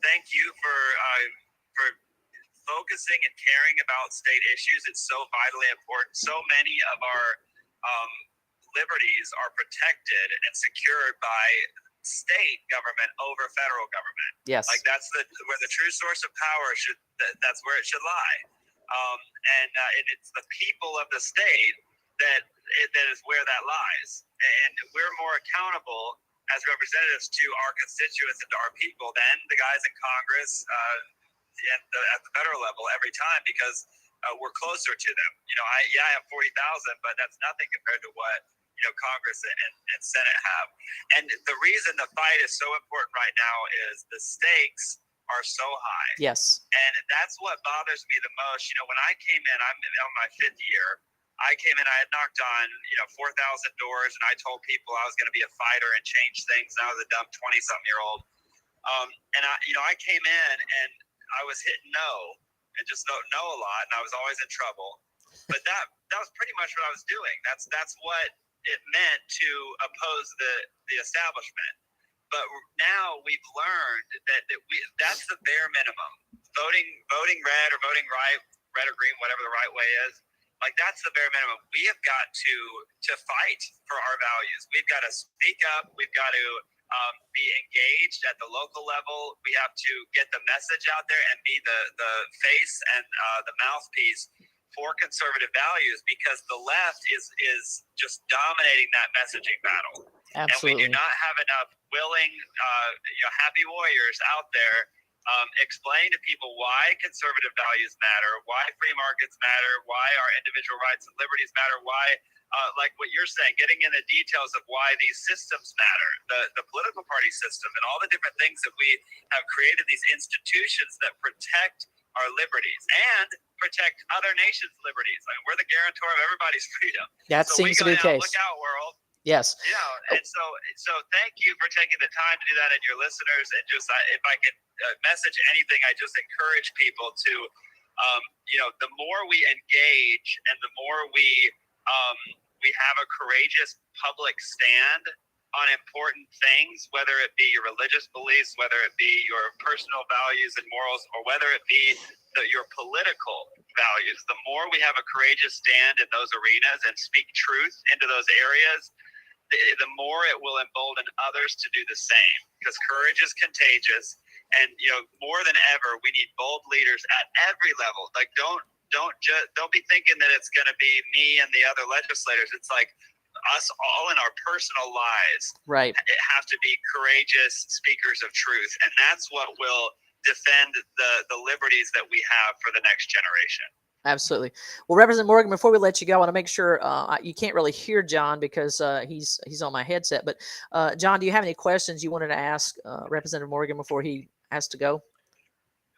thank you for focusing and caring about state issues. It's so vitally important. So many of our liberties are protected and secured by state government over federal government. Yes. Like that's where the true source of power that's where it should lie. And it's the people of the state that is where that lies. And we're more accountable as representatives to our constituents and to our people than the guys in Congress at the federal level every time, because we're closer to them. I have 40,000, but that's nothing compared to what Congress and Senate have. And the reason the fight is so important right now is the stakes are so high. Yes. And that's what bothers me the most. When I came in, I'm on my 5th year. I came in, I had knocked on 4,000 doors, and I told people I was going to be a fighter and change things. And I was a dumb 20-something-year-old. And I came in and I was hitting no and just don't know a lot, and I was always in trouble. But that was pretty much what I was doing. That's what it meant to oppose the establishment. But now we've learned that's the bare minimum. Voting red or voting right, red or green, whatever the right way is. Like that's the bare minimum. We have got to fight for our values. We've got to speak up. We've got to be engaged at the local level. We have to get the message out there and be the face and the mouthpiece for conservative values, because the left is just dominating that messaging battle. Absolutely. And we do not have enough willing, happy warriors out there explain to people why conservative values matter, why free markets matter, why our individual rights and liberties matter, why, like what you're saying, getting in the details of why these systems matter, the political party system and all the different things that we have created, these institutions that protect our liberties and protect other nations' liberties. I mean, we're the guarantor of everybody's freedom. That seems to be the case. Look out, world. Yes. And so thank you for taking the time to do that, and your listeners. And just if I could message anything, I just encourage people to, the more we engage and the more we have a courageous public stand on important things, whether it be your religious beliefs, whether it be your personal values and morals, or whether it be your political values, the more we have a courageous stand in those arenas and speak truth into those areas, the more it will embolden others to do the same, because courage is contagious. And more than ever, we need bold leaders at every level. Like don't be thinking that it's going to be me and the other legislators. It's like us all in our personal lives. Right. It have to be courageous speakers of truth, and that's what will defend the liberties that we have for the next generation. Absolutely. Well, Representative Morgan, before we let you go, I want to make sure you can't really hear John because he's on my headset. But John, do you have any questions you wanted to ask Representative Morgan before he has to go?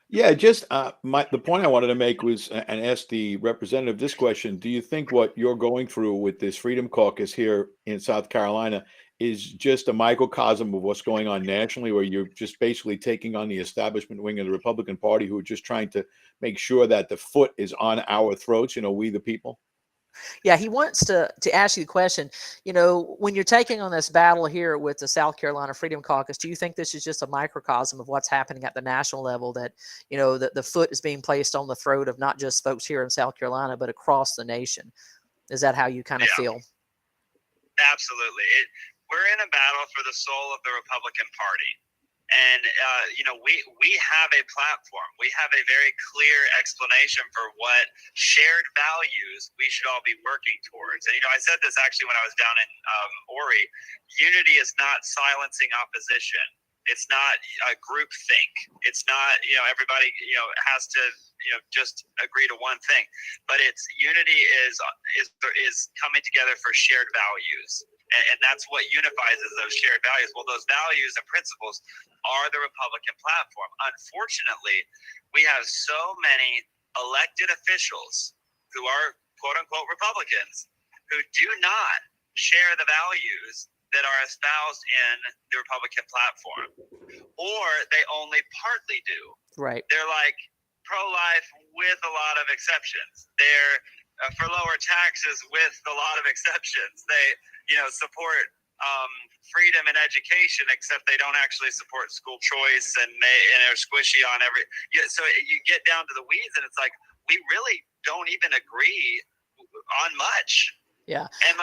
Yeah, just the point I wanted to make was, and ask the representative this question: do you think what you're going through with this Freedom Caucus here in South Carolina is just a microcosm of what's going on nationally, where you're just basically taking on the establishment wing of the Republican Party, who are just trying to make sure that the foot is on our throats, we the people? Yeah, he wants to ask you the question, when you're taking on this battle here with the South Carolina Freedom Caucus, do you think this is just a microcosm of what's happening at the national level, that, the foot is being placed on the throat of not just folks here in South Carolina, but across the nation? Is that how you kind of feel? Absolutely. We're in a battle for the soul of the Republican Party. And, we have a platform. We have a very clear explanation for what shared values we should all be working towards. And, I said this actually when I was down in Ori. Unity is not silencing opposition. It's not a group think. It's not, everybody, has to, just agree to one thing, but it's unity is coming together for shared values. And that's what unifies is those shared values. Well, those values and principles are the Republican platform. Unfortunately, we have so many elected officials who are quote unquote Republicans who do not share the values that are espoused in the Republican platform, or they only partly do. Right. They're like pro-life with a lot of exceptions. They're for lower taxes with a lot of exceptions. They, support freedom and education, except they don't actually support school choice, and they're squishy on every. So you get down to the weeds, and it's like we really don't even agree on much. Yeah. And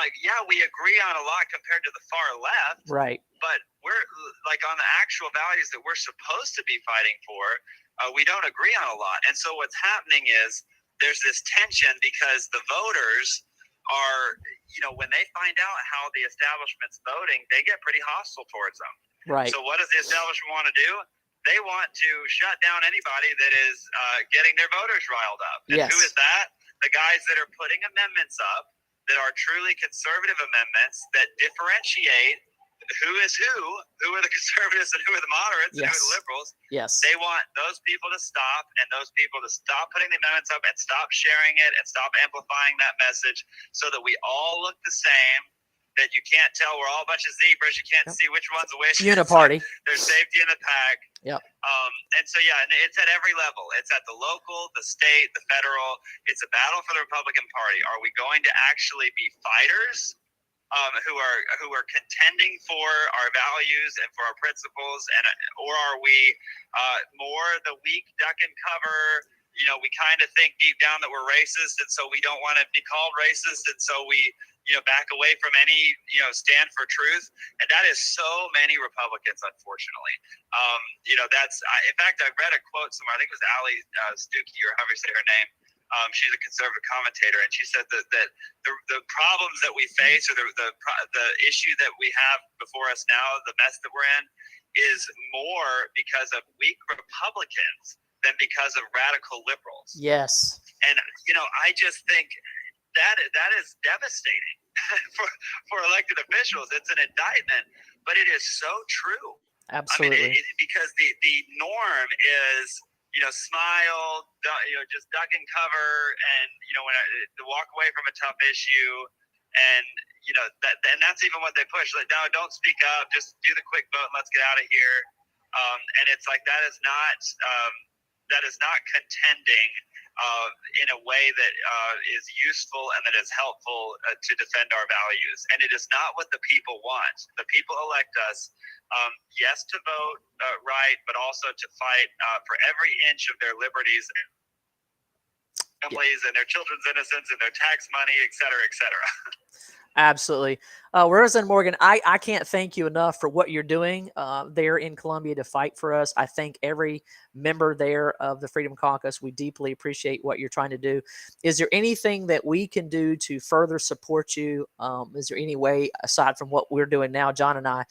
we agree on a lot compared to the far left. Right. But we're like on the actual values that we're supposed to be fighting for, we don't agree on a lot. And so what's happening is there's this tension because the voters are, when they find out how the establishment's voting, they get pretty hostile towards them. Right. So what does the establishment want to do? They want to shut down anybody that is getting their voters riled up. And yes. Who is that? The guys that are putting amendments up that are truly conservative amendments that differentiate who are the conservatives and who are the moderates yes. and who are the liberals. Yes. They want those people to stop, and those people to stop putting the amendments up and stop sharing it and stop amplifying that message so that we all look the same, that you can't tell we're all a bunch of zebras. You can't yep. see which one's which. Uniparty. There's safety in the pack. Yep. And so, and it's at every level. It's at the local, the state, the federal. It's a battle for the Republican Party. Are we going to actually be fighters who are contending for our values and for our principles, or are we more the weak duck and cover? We kind of think deep down that we're racist, and so we don't want to be called racist, and so we back away from any stand for truth. And that is so many Republicans, unfortunately. In fact, I read a quote somewhere. I think it was Ali Stuckey, or however you say her name. She's a conservative commentator, and she said that the problems that we face, or the issue that we have before us now, the mess that we're in, is more because of weak Republicans than because of radical liberals. Yes. And I just think that is devastating for elected officials. It's an indictment, but it is so true. Absolutely. I mean, because the norm is smile, just duck and cover, and when to walk away from a tough issue, and and that's even what they push. Like, no, don't speak up, just do the quick vote and let's get out of here. And it's like that is not contending in a way that is useful and that is helpful to defend our values. And it is not what the people want. The people elect us, yes, to vote right, but also to fight for every inch of their liberties, families, and their children's innocence, and their tax money, et cetera, et cetera. Absolutely. Representative Morgan, I can't thank you enough for what you're doing there in Columbia to fight for us. I thank every member there of the Freedom Caucus. We deeply appreciate what you're trying to do. Is there anything that we can do to further support you? Is there any way, aside from what we're doing now, John and I,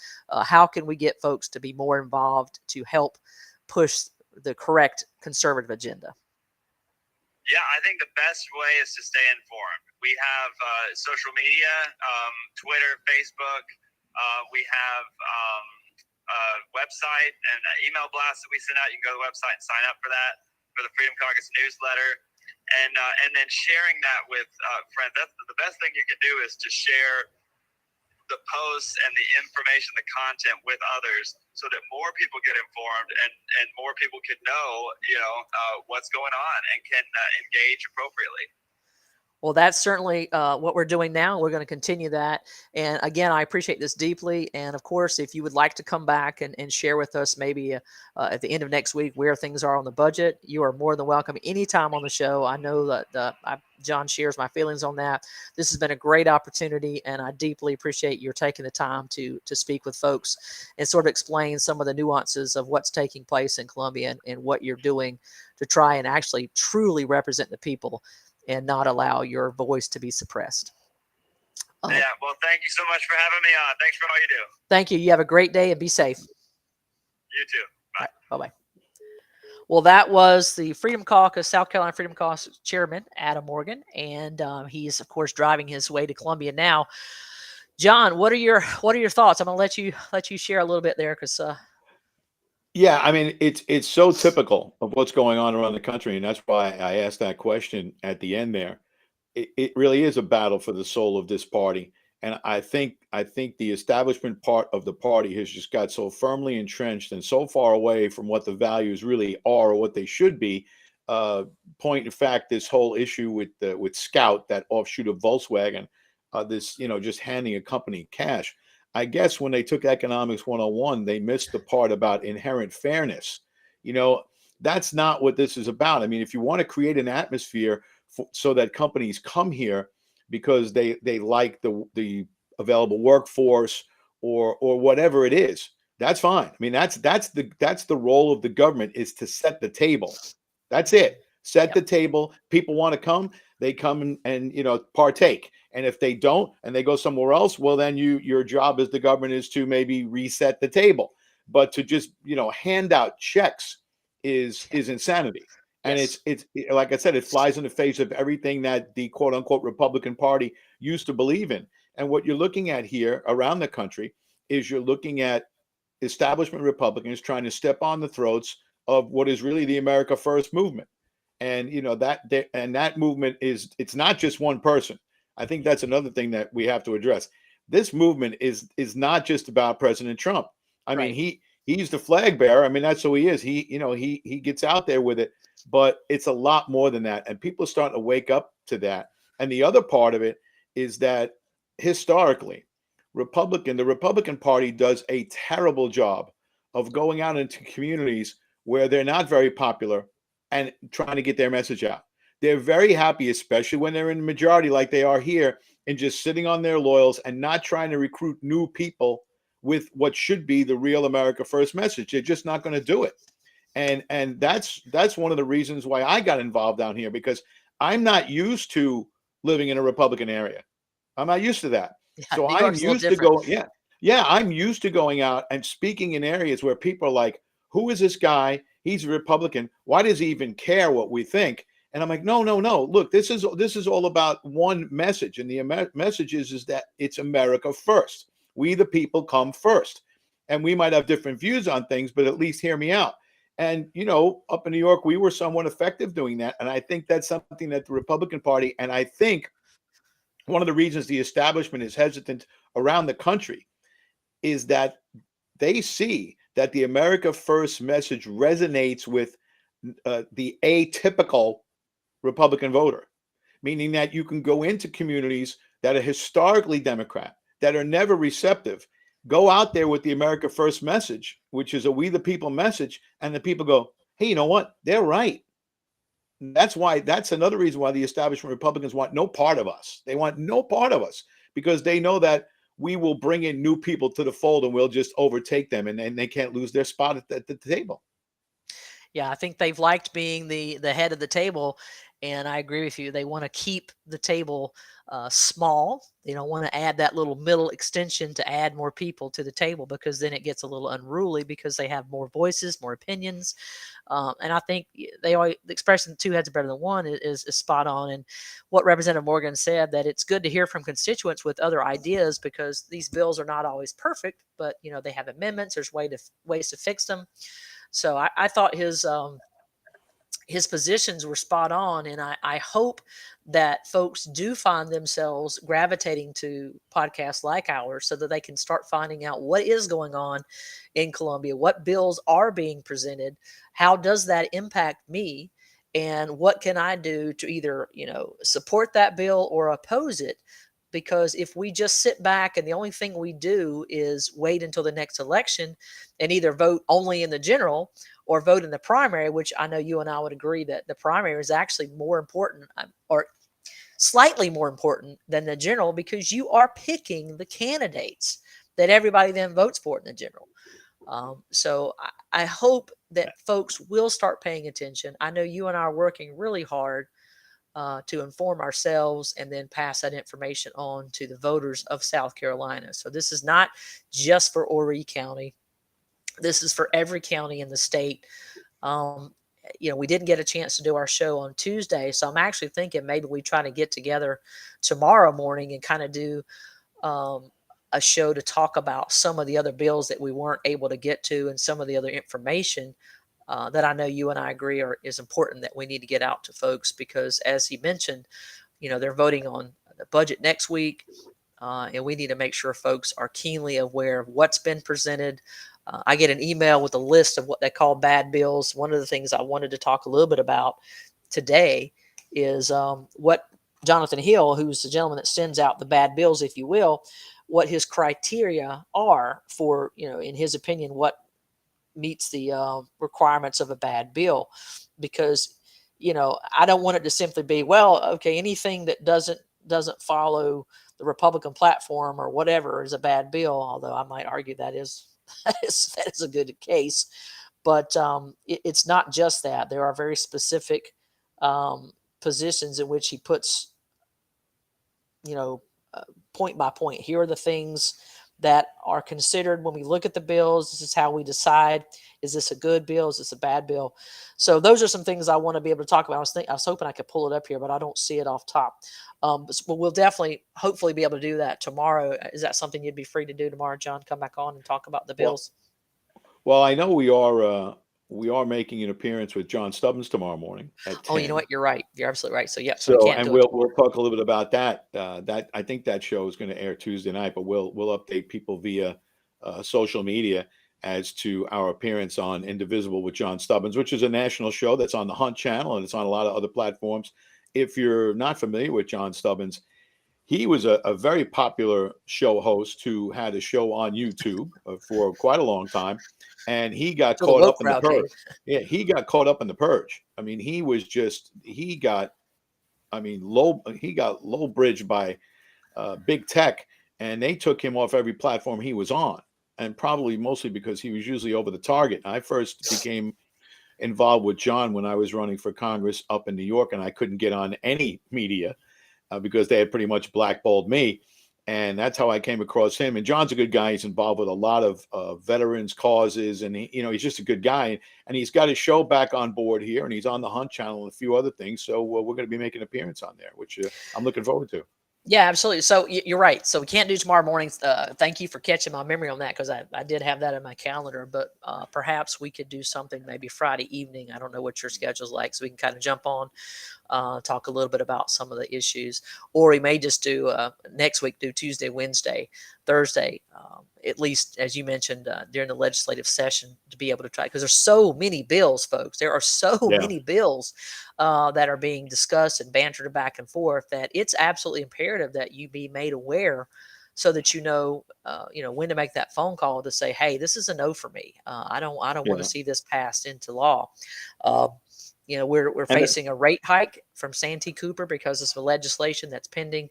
how can we get folks to be more involved to help push the correct conservative agenda? Yeah, I think the best way is to stay informed. We have social media, Twitter, Facebook. We have a website and an email blast that we send out. You can go to the website and sign up for that, for the Freedom Caucus newsletter. And then sharing that with friends. That's the best thing you can do, is to share the posts and the information, the content with others, so that more people get informed and more people can know, what's going on and can engage appropriately. Well, that's certainly what we're doing now. We're going to continue that. And again, I appreciate this deeply. And of course, if you would like to come back and share with us maybe at the end of next week where things are on the budget, you are more than welcome anytime on the show. I know that John shares my feelings on that. This has been a great opportunity, and I deeply appreciate your taking the time to speak with folks and sort of explain some of the nuances of what's taking place in Columbia and what you're doing to try and actually truly represent the people and not allow your voice to be suppressed. Yeah, well, thank you so much for having me on. Thanks for all you do. Thank you. You have a great day and be safe. You too. Bye. Bye-bye. Well, that was the Freedom Caucus, South Carolina Freedom Caucus chairman, Adam Morgan, and he is, of course, driving his way to Columbia now. John, what are your thoughts? I'm gonna let you share a little bit there because Yeah, I mean, it's so typical of what's going on around the country, and that's why I asked that question at the end there. It really is a battle for the soul of this party, and I think the establishment part of the party has just got so firmly entrenched and so far away from what the values really are or what they should be. Uh, Point in fact, this whole issue with Scout, that offshoot of Volkswagen, this just handing a company cash. I guess when they took economics 101, they missed the part about inherent fairness. You know, that's not what this is about. I mean, if you want to create an atmosphere so that companies come here because they like the available workforce or whatever it is, that's fine. I mean, that's the role of the government, is to set the table. That's it. Set yep, the table. People want to come, they come and partake. And if they don't and they go somewhere else, well, then your job as the government is to maybe reset the table. But to just hand out checks is insanity. And yes, it's like I said, it flies in the face of everything that the quote unquote Republican Party used to believe in. And what you're looking at here around the country is you're looking at establishment Republicans trying to step on the throats of what is really the America First movement. And that movement it's not just one person. I think that's another thing that we have to address. This movement is not just about President Trump. I mean, right. he's the flag bearer. I mean, that's who he is. He gets out there with it, but it's a lot more than that. And people are starting to wake up to that. And the other part of it is that historically, the Republican Party does a terrible job of going out into communities where they're not very popular and trying to get their message out. They're very happy, especially when they're in the majority like they are here, and just sitting on their laurels and not trying to recruit new people with what should be the real America First message. They're just not going to do it. And that's one of the reasons why I got involved down here, because I'm not used to living in a Republican area. I'm not used to that. Yeah, So New I'm York's a little used to different. go, yeah. Yeah, I'm used to going out and speaking in areas where people are like, who is this guy? He's a Republican. Why does he even care what we think? And I'm like, no, no, no. Look, this is all about one message. And the message is that it's America first. We the people come first. And we might have different views on things, but at least hear me out. And up in New York, we were somewhat effective doing that. And I think that's something that the Republican Party, and I think one of the reasons the establishment is hesitant around the country, is that they see that the America First message resonates with the atypical Republican voter, meaning that you can go into communities that are historically Democrat, that are never receptive, go out there with the America First message, which is a we the people message, and the people go, hey, you know what? They're right. That's another reason why the establishment Republicans want no part of us. They want no part of us because they know that we will bring in new people to the fold and we'll just overtake them, and they can't lose their spot at the table. Yeah, I think they've liked being the head of the table, and I agree with you. They want to keep the table small. They don't want to add that little middle extension to add more people to the table, because then it gets a little unruly because they have more voices, more opinions. And I think they always the expression two heads are better than one is spot on. And what Representative Morgan said, that it's good to hear from constituents with other ideas, because these bills are not always perfect, but they have amendments. There's ways to fix them. So I thought his positions were spot on, and I hope that folks do find themselves gravitating to podcasts like ours, so that they can start finding out what is going on in Columbia, what bills are being presented, how does that impact me, and what can I do to either support that bill or oppose it. Because if we just sit back and the only thing we do is wait until the next election and either vote only in the general or vote in the primary, which I know you and I would agree that the primary is actually more important, or slightly more important than the general, because you are picking the candidates that everybody then votes for in the general. So I hope that folks will start paying attention. I know you and I are working really hard to inform ourselves and then pass that information on to the voters of South Carolina. So this is not just for Horry County. This is for every county in the state. Um, we didn't get a chance to do our show on Tuesday, so I'm actually thinking maybe we try to get together tomorrow morning and kind of do um, a show to talk about some of the other bills that we weren't able to get to and some of the other information that I know you and I agree is important that we need to get out to folks, because as he mentioned, they're voting on the budget next week. And we need to make sure folks are keenly aware of what's been presented. I get an email with a list of what they call bad bills. One of the things I wanted to talk a little bit about today is what Jonathan Hill, who's the gentleman that sends out the bad bills, if you will, what his criteria are for, in his opinion, what meets the requirements of a bad bill. Because I don't want it to simply be, well, okay, anything that doesn't follow the Republican platform or whatever is a bad bill, although I might argue that is that is a good case. But it's not just that. There are very specific positions in which he puts, point by point. Here are the things that are considered when we look at the bills. This is how we decide: is this a good bill? Is this a bad bill? So those are some things I want to be able to talk about. I was hoping I could pull it up here, but I don't see it off top. But we'll definitely, hopefully, be able to do that tomorrow. Is that something you'd be free to do tomorrow, John? Come back on and talk about the bills. Well, I know we are making an appearance with John Stubbins tomorrow morning at 10. Oh, you know what? You're right. You're absolutely right. So, so we So, can't and do it. we'll talk a little bit about that. That I think that show is going to air Tuesday night, but we'll update people via social media as to our appearance on Indivisible with John Stubbins, which is a national show that's on the Hunt channel and it's on a lot of other platforms. If you're not familiar with John Stubbins, he was a very popular show host who had a show on YouTube for quite a long time, and he got Till the caught woke up in the crowd came. purge. Yeah, he got caught up in the purge. I mean, he got low bridge by big tech, and they took him off every platform he was on, and probably mostly because he was usually over the target. I first became involved with John when I was running for Congress up in New York, and I couldn't get on any media because they had pretty much blackballed me. And that's how I came across him. And John's a good guy. He's involved with a lot of veterans causes, and he's just a good guy. And he's got his show back on board here, and he's on the Hunt channel and a few other things. So we're going to be making an appearance on there, which I'm looking forward to. Yeah, absolutely. So you're right. So we can't do tomorrow mornings. Thank you for catching my memory on that, because I did have that in my calendar. But perhaps we could do something maybe Friday evening. I don't know what your schedule's like, so we can kind of jump on, talk a little bit about some of the issues. Or we may just do next week, do Tuesday, Wednesday, Thursday, at least, as you mentioned, during the legislative session, to be able to try, because there's so many bills, folks. There are so many bills that are being discussed and bantered back and forth, that it's absolutely imperative that you be made aware, so that when to make that phone call to say, hey, this is a no for me. I don't want to see this passed into law. We're facing a rate hike from Santee Cooper because of the legislation that's pending,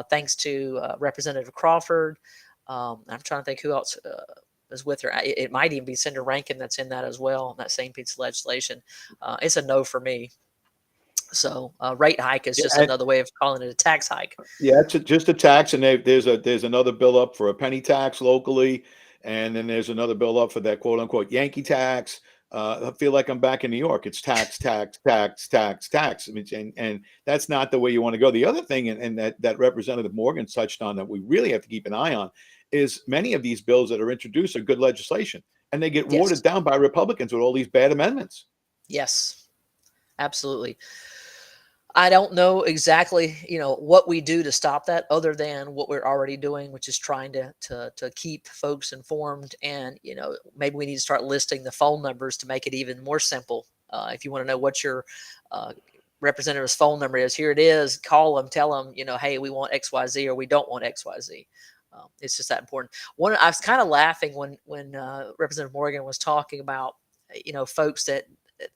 thanks to Representative Crawford. I'm trying to think who else is with her. It might even be Senator Rankin that's in that as well, that same piece of legislation. It's a no for me. So rate hike is just another way of calling it a tax hike. Yeah, it's just a tax, and there's another bill up for a penny tax locally, and then there's another bill up for that quote unquote Yankee tax. I feel like I'm back in New York. It's tax, tax, tax, tax, tax. I mean, and that's not the way you want to go. The other thing, and that Representative Morgan touched on, that we really have to keep an eye on, is many of these bills that are introduced are good legislation, and they get watered down by Republicans with all these bad amendments. Yes, absolutely. I don't know exactly, what we do to stop that, other than what we're already doing, which is trying to keep folks informed. And, maybe we need to start listing the phone numbers to make it even more simple. If you want to know what your representative's phone number is, here it is. Call them, tell them, hey, we want XYZ or we don't want XYZ. It's just that important. I was kind of laughing when Representative Morgan was talking about, folks that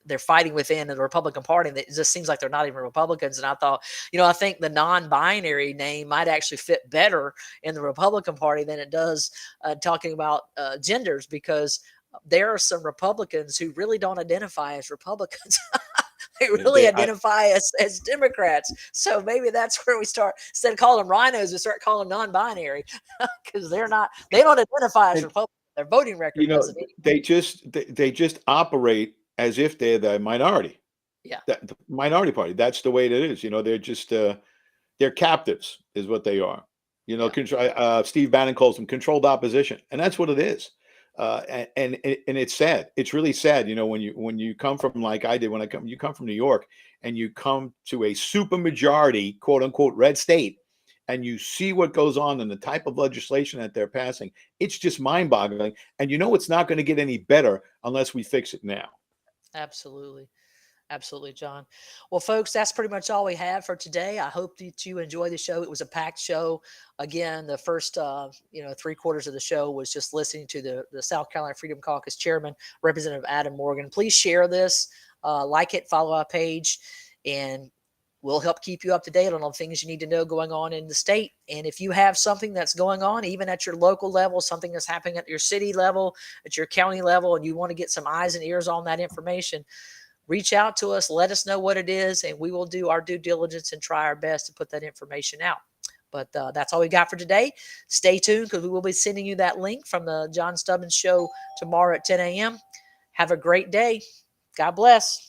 they're fighting within the Republican Party, and it just seems like they're not even Republicans. And I thought, I think the non-binary name might actually fit better in the Republican Party than it does talking about genders, because there are some Republicans who really don't identify as Republicans. They really identify as Democrats. So maybe that's where we start, instead of calling them rhinos, we start calling them non-binary, because they don't identify as Republicans. Their voting record doesn't. They just operate as if they're the minority. Yeah. The minority party. That's the way it is. They're just they're captives, is what they are. Steve Bannon calls them controlled opposition, and that's what it is. And it's sad. It's really sad. When you come from, like I did, you come from New York, and you come to a super majority, quote unquote, red state, and you see what goes on and the type of legislation that they're passing. It's just mind boggling. And it's not going to get any better unless we fix it now. Absolutely. Absolutely, John. Well, folks, that's pretty much all we have for today. I hope that you enjoyed the show. It was a packed show. Again, the first, 3/4 of the show was just listening to the South Carolina Freedom Caucus Chairman, Representative Adam Morgan. Please share this, like it, follow our page, and we'll help keep you up to date on all the things you need to know going on in the state. And if you have something that's going on, even at your local level, something that's happening at your city level, at your county level, and you want to get some eyes and ears on that information, reach out to us, let us know what it is, and we will do our due diligence and try our best to put that information out. But that's all we got for today. Stay tuned, because we will be sending you that link from the John Stubbins Show tomorrow at 10 a.m. Have a great day. God bless.